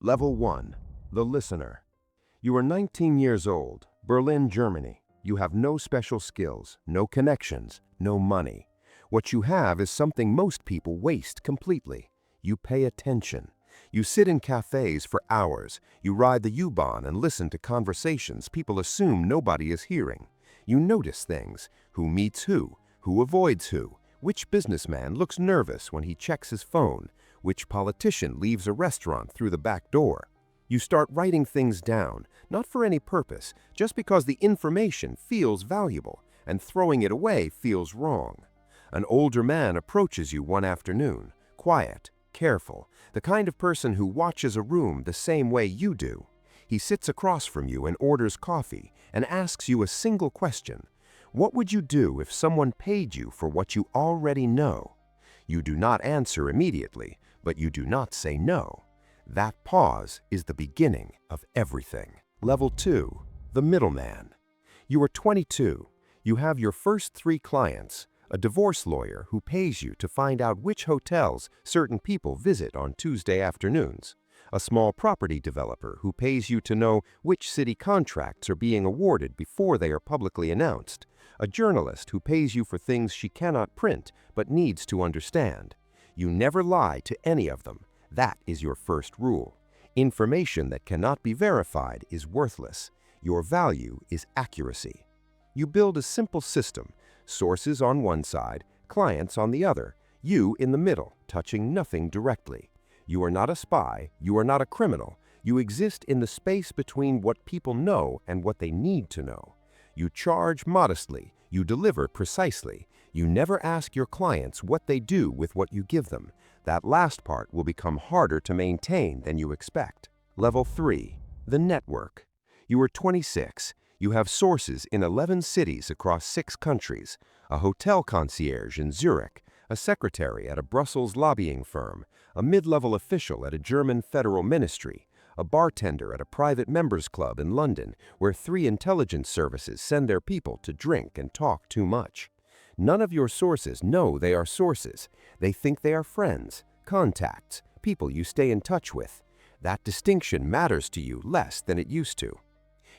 Level 1. The listener. You are 19 years old, Berlin, Germany. You have no special skills, no connections, no money. What you have is something most people waste completely. You pay attention. You sit in cafes for hours. You ride the U-Bahn and listen to conversations people assume nobody is hearing. You notice things: who meets who avoids who, which businessman looks nervous when he checks his phone, which politician leaves a restaurant through the back door. You start writing things down, not for any purpose, just because the information feels valuable, and throwing it away feels wrong. An older man approaches you one afternoon, quiet, careful, the kind of person who watches a room the same way you do. He sits across from you and orders coffee and asks you a single question. What would you do if someone paid you for what you already know? You do not answer immediately, but you do not say no. That pause is the beginning of everything. Level 2. The middleman. You are 22. You have your first 3 clients: a divorce lawyer who pays you to find out which hotels certain people visit on Tuesday afternoons, a small property developer who pays you to know which city contracts are being awarded before they are publicly announced, a journalist who pays you for things she cannot print but needs to understand. You never lie to any of them. That is your first rule. Information that cannot be verified is worthless. Your value is accuracy. You build a simple system: sources on one side, clients on the other, you in the middle, touching nothing directly. You are not a spy, you are not a criminal. You exist in the space between what people know and what they need to know. You charge modestly, you deliver precisely. You never ask your clients what they do with what you give them. That last part will become harder to maintain than you expect. Level 3. The network. You are 26. You have sources in 11 cities across 6 countries, a hotel concierge in Zurich, a secretary at a Brussels lobbying firm, a mid-level official at a German federal ministry, a bartender at a private members club in London where 3 intelligence services send their people to drink and talk too much. None of your sources know they are sources. They think they are friends, contacts, people you stay in touch with. That distinction matters to you less than it used to.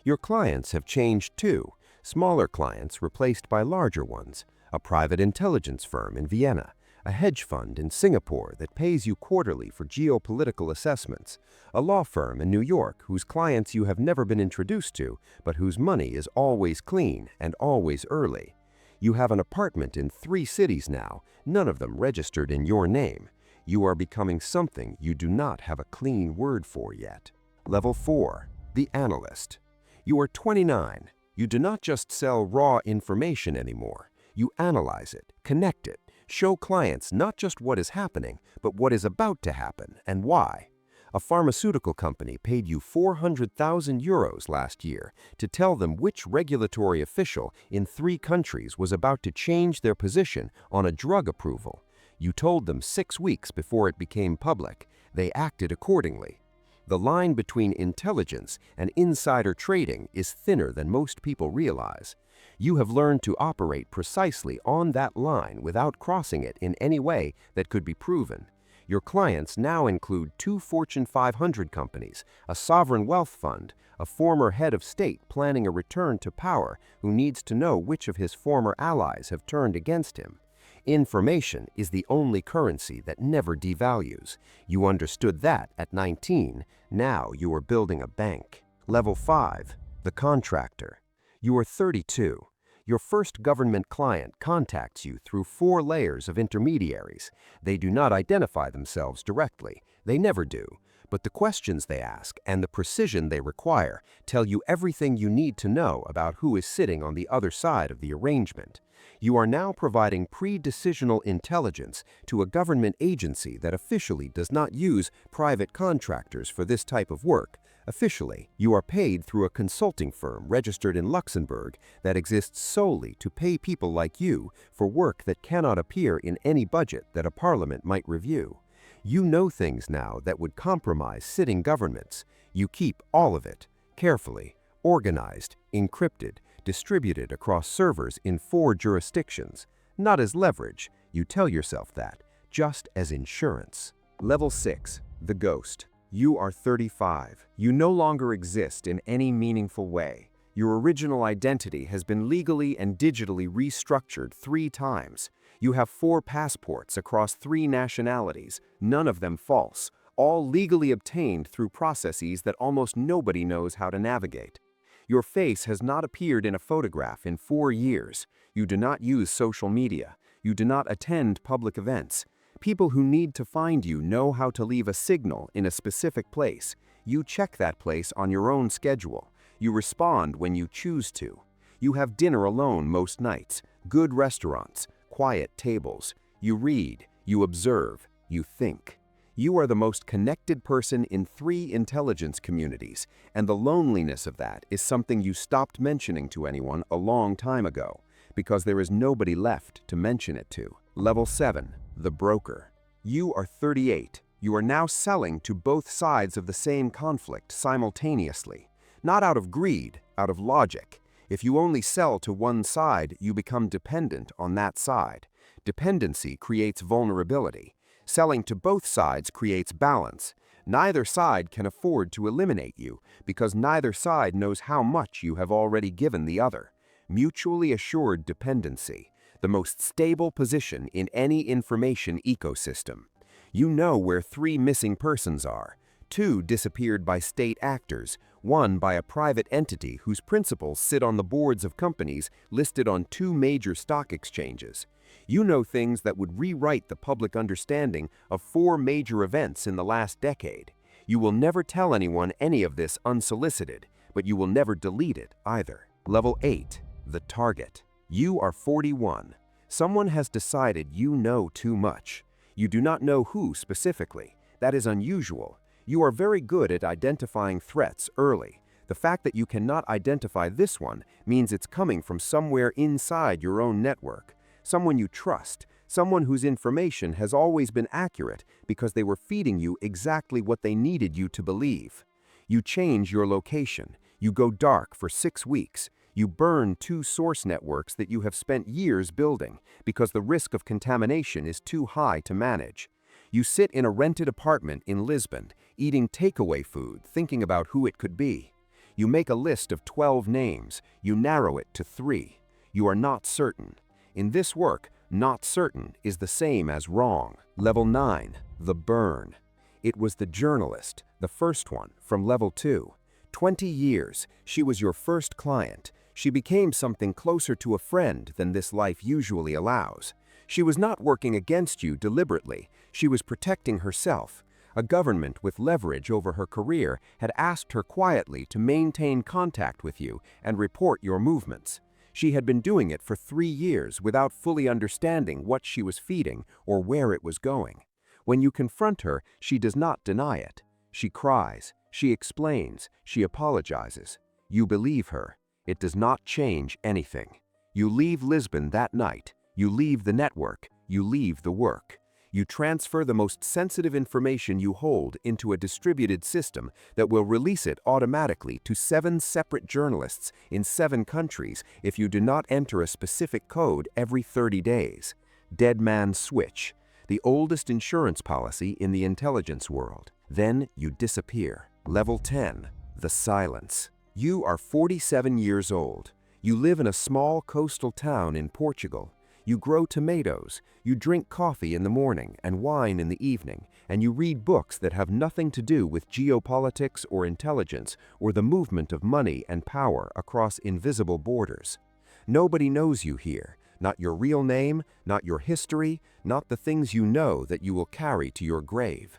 Your clients have changed too. Smaller clients replaced by larger ones, a private intelligence firm in Vienna, a hedge fund in Singapore that pays you quarterly for geopolitical assessments, a law firm in New York whose clients you have never been introduced to, but whose money is always clean and always early. You have an apartment in 3 cities now, none of them registered in your name. You are becoming something you do not have a clean word for yet. Level 4. The analyst. You are 29. You do not just sell raw information anymore. You analyze it, connect it, show clients not just what is happening, but what is about to happen and why. A pharmaceutical company paid you 400,000 euros last year to tell them which regulatory official in 3 countries was about to change their position on a drug approval. You told them 6 weeks before it became public. They acted accordingly. The line between intelligence and insider trading is thinner than most people realize. You have learned to operate precisely on that line without crossing it in any way that could be proven. Your clients now include 2 Fortune 500 companies, a sovereign wealth fund, a former head of state planning a return to power who needs to know which of his former allies have turned against him. Information is the only currency that never devalues. You understood that at 19. Now you are building a bank. Level 5. The contractor. You are 32. Your first government client contacts you through 4 layers of intermediaries. They do not identify themselves directly. They never do. But the questions they ask and the precision they require tell you everything you need to know about who is sitting on the other side of the arrangement. You are now providing pre-decisional intelligence to a government agency that officially does not use private contractors for this type of work. Officially, you are paid through a consulting firm registered in Luxembourg that exists solely to pay people like you for work that cannot appear in any budget that a parliament might review. You know things now that would compromise sitting governments. You keep all of it, carefully, organized, encrypted, distributed across servers in 4 jurisdictions. Not as leverage, you tell yourself that, just as insurance. Level 6. The ghost. You are 35. You no longer exist in any meaningful way. Your original identity has been legally and digitally restructured 3 times. You have 4 passports across 3 nationalities, none of them false, all legally obtained through processes that almost nobody knows how to navigate. Your face has not appeared in a photograph in 4 years. You do not use social media. You do not attend public events. People who need to find you know how to leave a signal in a specific place. You check that place on your own schedule. You respond when you choose to. You have dinner alone most nights, good restaurants, quiet tables. You read, you observe, you think. You are the most connected person in 3 intelligence communities, and the loneliness of that is something you stopped mentioning to anyone a long time ago, because there is nobody left to mention it to. Level 7. The broker. You are 38. You are now selling to both sides of the same conflict simultaneously. Not out of greed, out of logic. If you only sell to one side, you become dependent on that side. Dependency creates vulnerability. Selling to both sides creates balance. Neither side can afford to eliminate you, because neither side knows how much you have already given the other. Mutually assured dependency. The most stable position in any information ecosystem. You know where 3 missing persons are. 2 disappeared by state actors, 1 by a private entity whose principals sit on the boards of companies listed on 2 major stock exchanges. You know things that would rewrite the public understanding of 4 major events in the last decade. You will never tell anyone any of this unsolicited, but you will never delete it either. Level 8. The target. You are 41. Someone has decided you know too much. You do not know who specifically. That is unusual. You are very good at identifying threats early. The fact that you cannot identify this one means it's coming from somewhere inside your own network. Someone you trust, someone whose information has always been accurate because they were feeding you exactly what they needed you to believe. You change your location. You go dark for 6 weeks. You burn 2 source networks that you have spent years building because the risk of contamination is too high to manage. You sit in a rented apartment in Lisbon, eating takeaway food, thinking about who it could be. You make a list of 12 names. You narrow it to 3. You are not certain. In this work, not certain is the same as wrong. Level 9. The burn. It was the journalist, the first one, from level 2. 20 years, she was your first client. She became something closer to a friend than this life usually allows. She was not working against you deliberately. She was protecting herself. A government with leverage over her career had asked her quietly to maintain contact with you and report your movements. She had been doing it for 3 years without fully understanding what she was feeding or where it was going. When you confront her, she does not deny it. She cries, she explains, she apologizes. You believe her. It does not change anything. You leave Lisbon that night. You leave the network. You leave the work. You transfer the most sensitive information you hold into a distributed system that will release it automatically to 7 separate journalists in 7 countries if you do not enter a specific code every 30 days. Dead man switch, the oldest insurance policy in the intelligence world. Then you disappear. Level 10. The silence. You are 47 years old. You live in a small coastal town in Portugal. You grow tomatoes, you drink coffee in the morning and wine in the evening, and you read books that have nothing to do with geopolitics or intelligence or the movement of money and power across invisible borders. Nobody knows you here, not your real name, not your history, not the things you know that you will carry to your grave.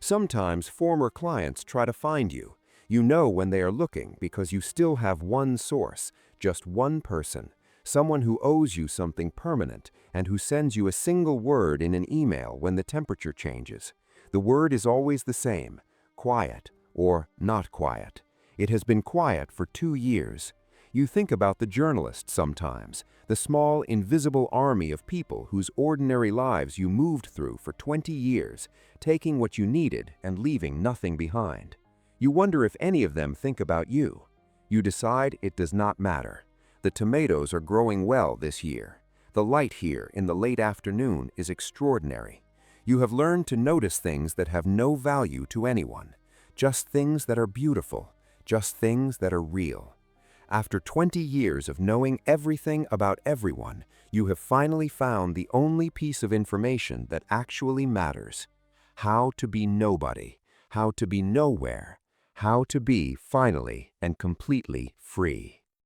Sometimes former clients try to find you. You know when they are looking because you still have one source, just one person. Someone who owes you something permanent and who sends you a single word in an email when the temperature changes. The word is always the same, quiet or not quiet. It has been quiet for 2 years. You think about the journalist sometimes, the small invisible army of people whose ordinary lives you moved through for 20 years, taking what you needed and leaving nothing behind. You wonder if any of them think about you. You decide it does not matter. The tomatoes are growing well this year. The light here in the late afternoon is extraordinary. You have learned to notice things that have no value to anyone. Just things that are beautiful, just things that are real. After 20 years of knowing everything about everyone, you have finally found the only piece of information that actually matters. How to be nobody, how to be nowhere, how to be finally and completely free.